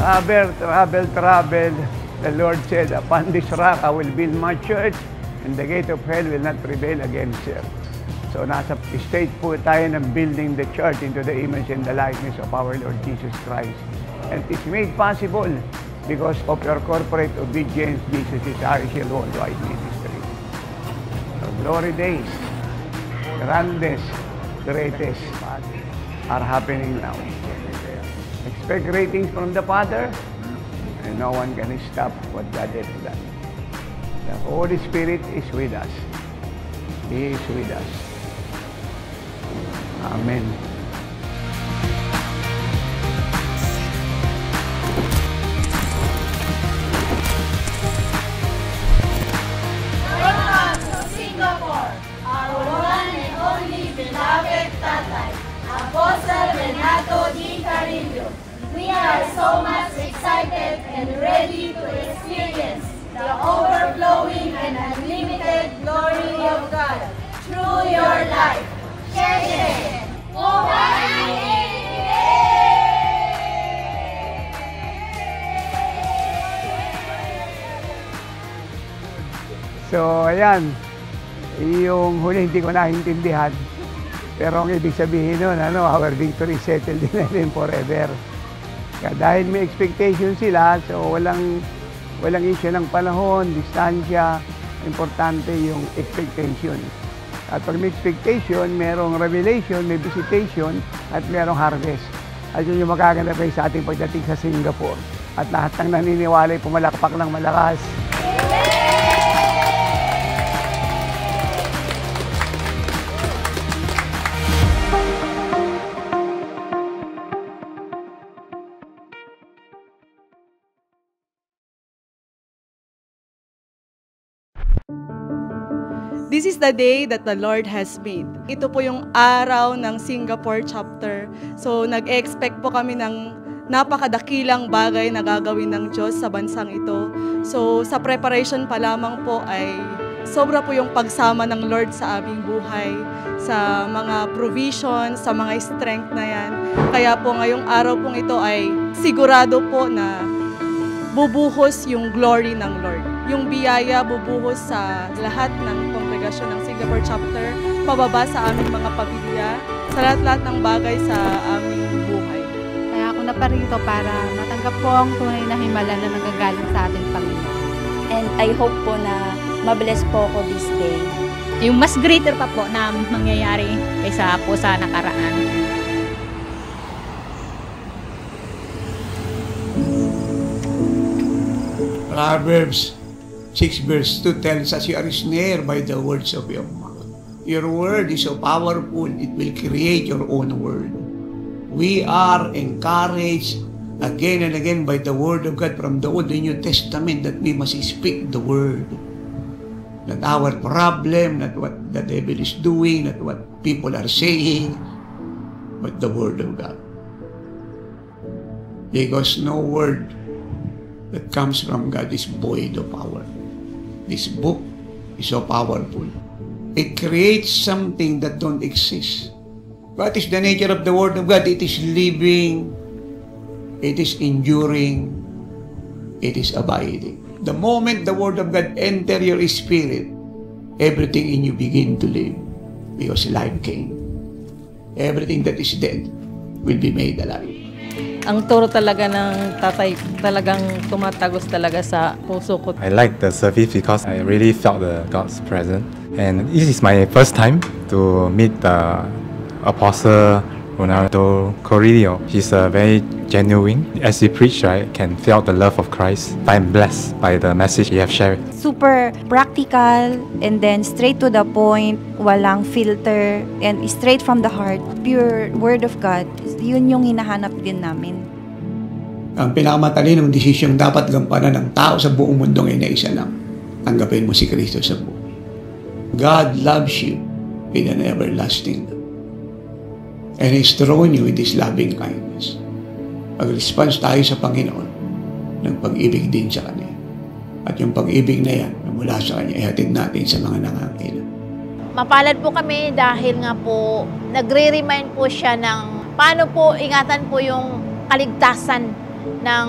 Travel. The Lord said, upon this rock I will build my church, and the gate of hell will not prevail against it. So nasa state po tayo ng building the church into the image and the likeness of our Lord Jesus Christ. And it's made possible because of your corporate obedience. Jesus is our Hill Worldwide Ministry. So glory days, grandest, greatest are happening now. Expect ratings from the Father, and no one can stop what God has done. The Holy Spirit is with us. He is with us. Amen. Welcome to Singapore, our one and only beloved Tatay, Apostle Renato G. Carillo. We are so much excited and ready to experience the overflowing and unlimited glory of God through your life. Share. So, ayan. Yung huli hindi ko naintindihan. Pero ang ibig sabihin nun, our victory settled din natin forever. Kaya dahil may expectation sila, so walang issue ng panahon, distansya, importante yung expectation. At pag may expectation, merong revelation, may visitation, at merong harvest. At yun yung magaganap sa ating pagdating sa Singapore. At lahat ng naniniwala ay pumalakpak ng malakas. This is the day that the Lord has made. Ito po yung araw ng Singapore chapter. So nag-expect po kami ng napakadakilang bagay na gagawin ng Diyos sa bansang ito. So sa preparation pa lamang po ay sobra po yung pagsama ng Lord sa aming buhay, sa mga provision, sa mga strength na yan. Kaya po ngayong araw pong ito ay sigurado po na bubuhos yung glory ng Lord. Yung biyaya bubuhos sa lahat ng kongregasyon ng Singapore chapter, pababa sa aming mga pamilya, sa lahat-lahat ng bagay sa aming buhay. Kaya ako naparito para matanggap po ang tunay na himala na nagagaling sa ating Panginoon. And I hope po na mabless po ako this day. Yung mas greater pa po na mangyayari kaysa po sa nakaraan. Proverbs 6 verse 2 tells us, you are snared by the words of your mouth. Your word is so powerful, it will create your own word. We are encouraged again and again by the word of God from the Old and New Testament that we must speak the word. Not our problem, not what the devil is doing, not what people are saying, but the word of God. Because no word that comes from God is void of power. This book is so powerful. It creates something that don't exist. What is the nature of the Word of God? It is living, it is enduring, it is abiding. The moment the Word of God enter your spirit, everything in you begin to live because life came. Everything that is dead will be made alive. Ang turo talaga ng tatay talagang tumatagos talaga sa puso ko. I like the service because I really felt the God's presence. And this is my first time to meet the Apostle Renato Carillo. He's very genuine. As he preached, I can feel the love of Christ. I'm blessed by the message he has shared. Super practical and then straight to the point, walang filter, and straight from the heart. Pure Word of God. Yun yung hinahanap din namin. Ang pinakamatalinong desisyong dapat gampanan ng tao sa buong mundo ngayon ay isa lang. Tanggapin mo si Kristo sa buhay. God loves you with an everlasting love. And He's drawn you with His loving kindness. Mag-response tayo sa Panginoon ng pag-ibig din sa Kanya. At yung pag-ibig na yan, na mula sa Kanya, ihatid natin sa mga nangangailangan. Mapalad po kami dahil nga po nagre-remind po siya ng paano po ingatan po yung kaligtasan ng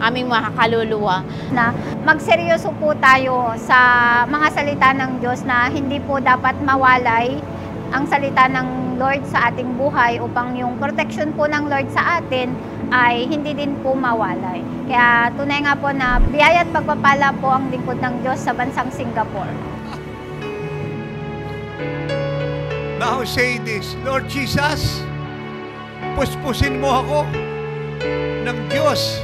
aming mga kaluluwa. Na magseryoso po tayo sa mga salita ng Diyos na hindi po dapat mawalay ang salita ng Lord sa ating buhay upang yung protection po ng Lord sa atin ay hindi din po mawalay. Kaya tunay nga po na biyaya at pagpapala po ang lingkod ng Diyos sa bansang Singapore. Now say this, Lord Jesus, puspusin mo ako ng Diyos,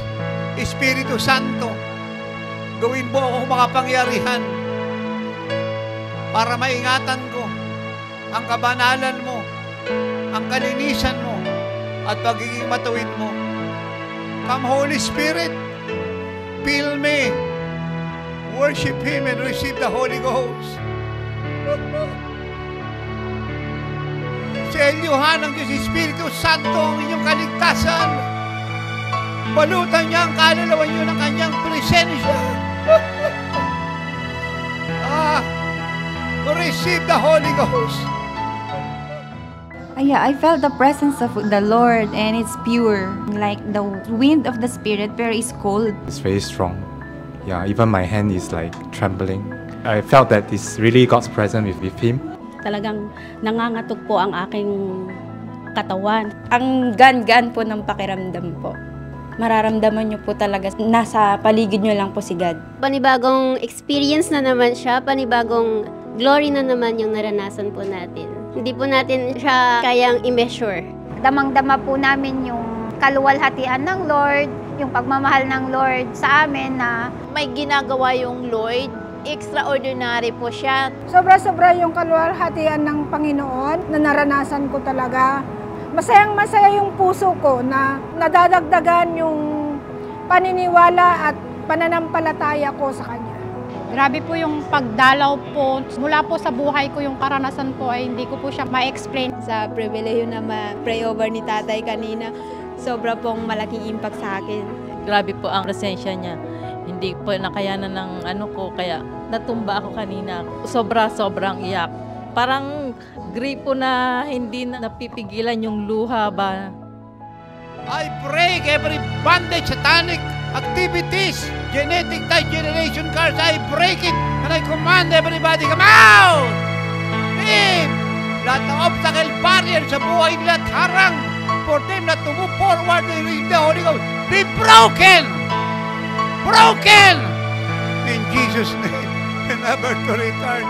Espiritu Santo. Gawin mo ako makapangyarihan para maingatan ko ang kabanalan mo, ang kalinisan mo, at pagiging matuwid mo. Come Holy Spirit, fill me, worship Him and receive the Holy Ghost. Sa elyuhan ng Diyos Espiritu Santo ang inyong kaligtasan. Balutan niya ang kaluluwa niyo ng kanyang presensya. Receive the Holy Ghost. Yeah, I felt the presence of the Lord and it's pure. Like the wind of the Spirit, pero it's cold. It's very strong. Yeah, even my hand is like trembling. I felt that it's really God's presence with Him. Talagang nangangatog po ang aking katawan. Ang gaan-gaan po ng pakiramdam po. Mararamdaman nyo po talaga, nasa paligid nyo lang po si God. Panibagong experience na naman siya, panibagong glory na naman yung naranasan po natin. Hindi po natin siya kayang i-measure. Damang-dama po namin yung kaluwalhatian ng Lord, yung pagmamahal ng Lord sa amin na May ginagawa yung Lord, extraordinary po siya. Sobra-sobra yung kaluwalhatian ng Panginoon na naranasan ko talaga. Masayang-masaya yung puso ko na nadadagdagan yung paniniwala at pananampalataya ko sa Kanya. Grabe po yung pagdalaw po. Mula po sa buhay ko, yung karanasan po ay hindi ko po siya ma-explain. Sa pribileyo na ma-pray over ni tatay kanina, sobra pong malaking impact sa akin. Grabe po ang presensya niya. Hindi po nakayanan ng ko, kaya natumba ako kanina. Sobrang iyak. Parang gripo na hindi na napipigilan yung luha ba. I break every bondage, satanic activities, genetic type generation curse. I break it and I command everybody, come out! Leave! Lahat ng obstacle barrier sa buhay nila at harang for them not to move forward and receive the Holy Ghost. Be broken! Broken! In Jesus' name, and never to return.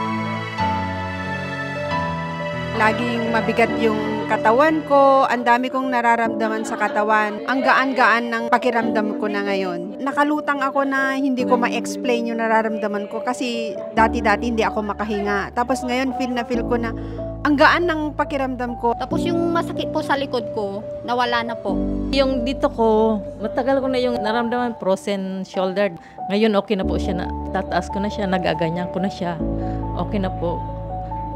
Laging mabigat yung katawan ko, ang dami kong nararamdaman sa katawan. Ang gaan-gaan ng pakiramdam ko na ngayon. Nakalutang ako na hindi ko ma-explain yung nararamdaman ko kasi dati-dati hindi ako makahinga. Tapos ngayon feel ko na ang gaan ng pakiramdam ko. Tapos yung masakit po sa likod ko, nawala na po. Yung dito ko, matagal ko na yung naramdaman, frozen shoulder. Ngayon okay na po siya, tataas ko na siya, nagaganyan ko na siya. Okay na po.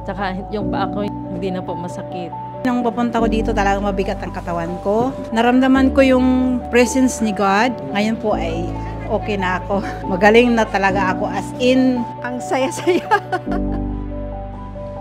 Tsaka yung paa ko, hindi na po masakit. Nung papunta ko dito, talagang mabigat ang katawan ko. Naramdaman ko yung presence ni God. Ngayon po ay okay na ako. Magaling na talaga ako, as in, ang saya-saya.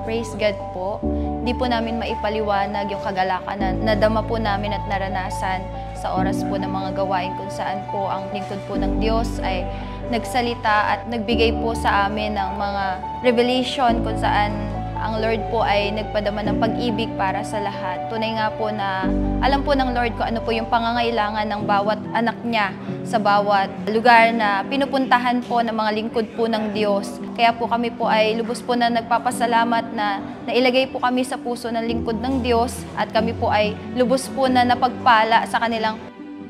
Praise God po. Hindi po namin maipaliwanag yung kagalakan na nadama po namin at naranasan sa oras po ng mga gawain kung saan po ang lingkod po ng Diyos ay nagsalita at nagbigay po sa amin ng mga revelation kung saan ang Lord po ay nagpadama ng pag-ibig para sa lahat. Tunay nga po na alam po ng Lord kung ano po yung pangangailangan ng bawat anak niya sa bawat lugar na pinupuntahan po ng mga lingkod po ng Diyos. Kaya po kami po ay lubos po na nagpapasalamat na nailagay po kami sa puso ng lingkod ng Diyos at kami po ay lubos po na napagpala sa kanilang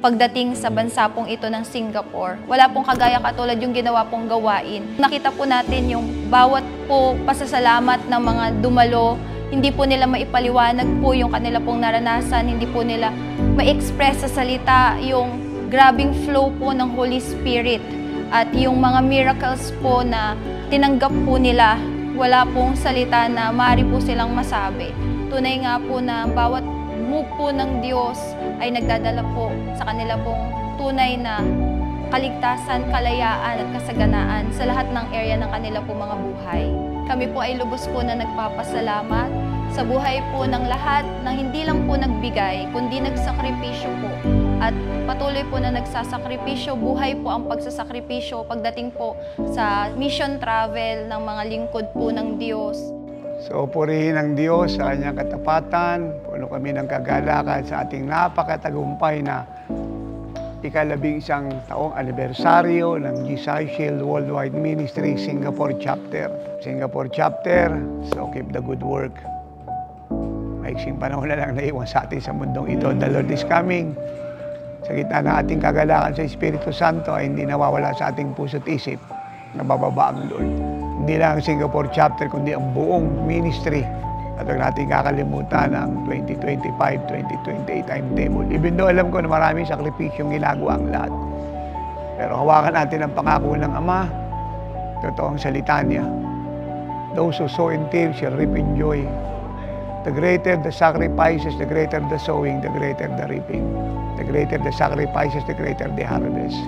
pagdating sa bansa pong ito ng Singapore. Wala pong kagaya katulad yung ginawa pong gawain. Nakita po natin yung bawat po pasasalamat ng mga dumalo, hindi po nila maipaliwanag po yung kanila pong naranasan, hindi po nila ma-express sa salita yung grabing flow po ng Holy Spirit at yung mga miracles po na tinanggap po nila. Wala pong salita na maaari po silang masabi. Tunay nga po na bawat move po ng Diyos ay nagdadala po sa kanila pong tunay na kaligtasan, kalayaan at kasaganaan sa lahat ng area ng kanila po mga buhay. Kami po ay lubos po na nagpapasalamat sa buhay po ng lahat ng hindi lang po nagbigay, kundi nagsakripisyo po at patuloy po na nagsasakripisyo. Buhay po ang pagsasakripisyo pagdating po sa mission travel ng mga lingkod po ng Diyos. So, purihin ang Diyos sa kanyang katapatan. Puno kami ng kagalakan sa ating napakatagumpay na ika-11 taong anibersaryo ng Jesus Shield Worldwide Ministry Singapore Chapter. Singapore Chapter, so keep the good work. Maiksing panahon na lang naiwan sa atin sa mundong ito. The Lord is coming. Sa gitna ng ating kagalakan sa Espiritu Santo ay hindi nawawala sa ating puso't isip na bababa ang Lord. Hindi lang ang Singapore Chapter, kundi ang buong ministry. At huwag natin kakalimutan ang 2025-2028 timetable. Even though alam ko na maraming sakripisyong ginagawa ang lahat. Pero hawakan natin ang pangako ng Ama. Totoong salita niya. Those who sow in tears shall reap in joy. The greater the sacrifices, the greater the sowing, the greater the reaping. The greater the sacrifices, the greater the harvest.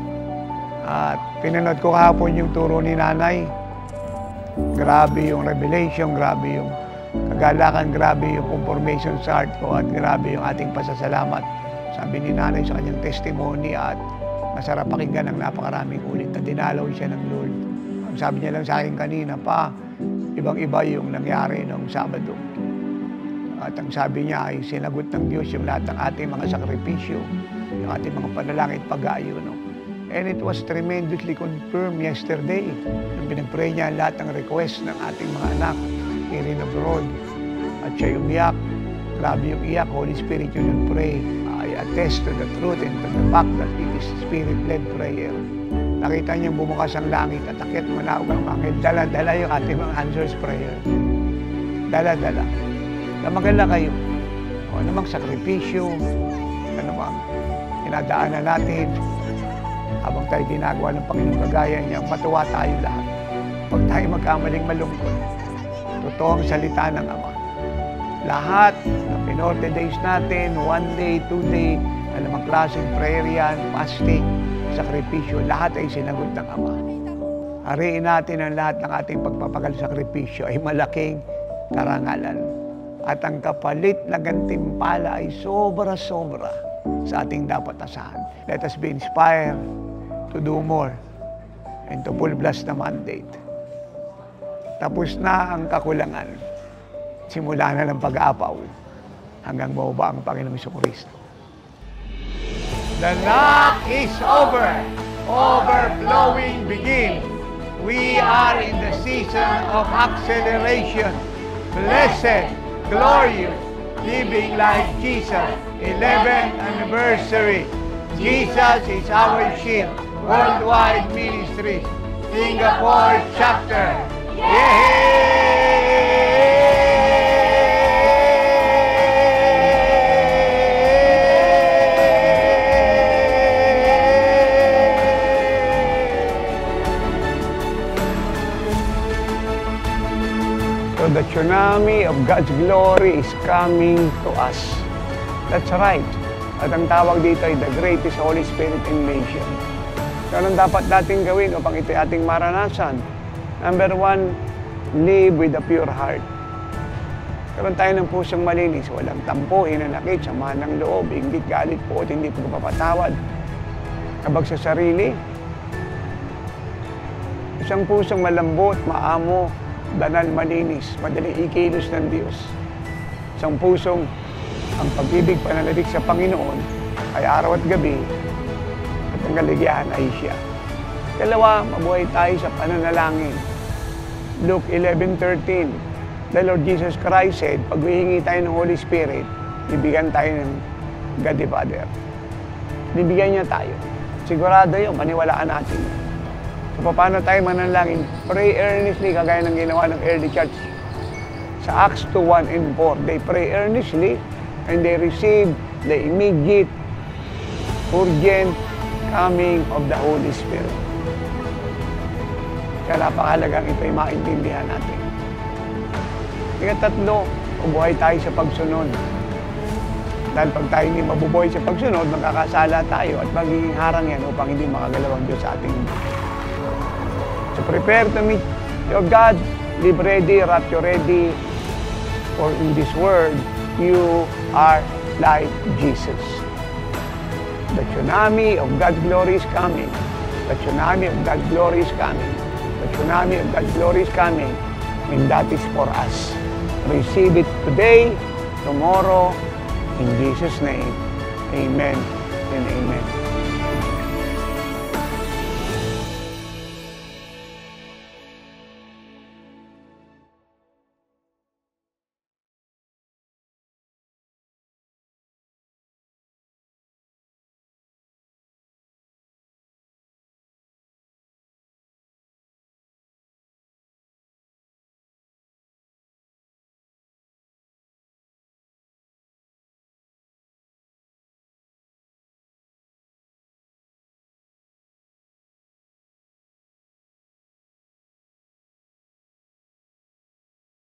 At pinanood ko kahapon yung turo ni Nanay. Grabe yung revelation, grabe yung kagalakan, grabe yung confirmation sa heart ko, at grabe yung ating pasasalamat. Sabi ni Nanay sa kanyang testimony, at masarap pakinggan ng napakaraming ulit na dinalaw siya ng Lord. Ang sabi niya lang sa akin kanina pa, ibang-iba yung nangyari noong Sabado. At ang sabi niya ay sinagot ng Diyos yung lahat ng ating mga sakripisyo, yung ating mga panalangin pag-aayuno. And it was tremendously confirmed yesterday. Nung pinag-pray niya lahat ng request ng ating mga anak, here in abroad, at siya umiyak. Grabe yung iyak. Holy Spirit yun pray. I attest to the truth and to the fact that it is Spirit-led prayer. Nakita niya bumukas ang langit at akit manawag ang anghel. Dala-dala yung ating mga answers prayer. Dala-dala. Na maganda kayo. O anumang sakripisyo, anumang dinadaanan natin, habang tayo ginagawa ng Panginoon kagaya niya, matuwa tayo lahat. Huwag tayo magkamaling malungkot. Totoong salita ng Ama. Lahat ng pinorte-days natin, 1 day, 2 day, alam ang klaseng prayer yan, fasting, sakripisyo, lahat ay sinagot ng Ama. Hariin natin ang lahat ng ating pagpapagal sakripisyo ay malaking karangalan. At ang kapalit na gantimpala ay sobra-sobra sa ating dapat asahan. Let us be inspired to do more and to full blast the mandate. Tapos na ang kakulangan. Simula na ng pag-aapaw hanggang mauba ang Panginoong Jesucristo. The knock is over. Overflowing begins. We are in the season of acceleration. Blessed, glorious, living like Jesus. 11th anniversary. Jesus is our shield. Worldwide Ministry. Singapore Chapter. So the tsunami of God's glory is coming to us. That's right. At ang tawag dito ay the greatest Holy Spirit invasion. So anong dapat natin gawin upang ito'y ating maranasan? Number 1, live with a pure heart. Karoon tayo ng pusong malinis, walang tampo, hinanakit, samahan ng loob, inggit, galit, puot, hindi pagpapatawad. Kabag sa sarili. Isang pusong malambot, maamo, banal, malinis, madali ikilos ng Diyos. Isang pusong ang pag-ibig, pananabik sa Panginoon ay araw at gabi at ang kaligayahan ay siya. Dalawa, mabuhay tayo sa pananalangin. Luke 11:13, the Lord Jesus Christ said, pag hihingi tayo ng Holy Spirit, bibigyan tayo ng God the Father. Bibigyan niya tayo. Sigurado yun, paniwalaan natin. So, paano tayo manalangin? Pray earnestly, kagaya ng ginawa ng early church. Sa Acts 2:1 and 4, they pray earnestly and they receive the immediate, urgent coming of the Holy Spirit. Kaya napakahalagang ito ay maintindihan natin. Ika-3, mabuhay tayo sa pagsunod. Dahil pag tayo hindi mabubuhay sa pagsunod, magkakasala tayo at magiging harang yan upang hindi makagalaw ang Diyos sa ating mundo. So prepare to meet your God. Live ready, rapture ready. For in this world, you are like Jesus. The tsunami of God's glory is coming. The tsunami of God's glory is coming. The tsunami of God's glory is coming. And that is for us. Receive it today, tomorrow, in Jesus' name. Amen and amen.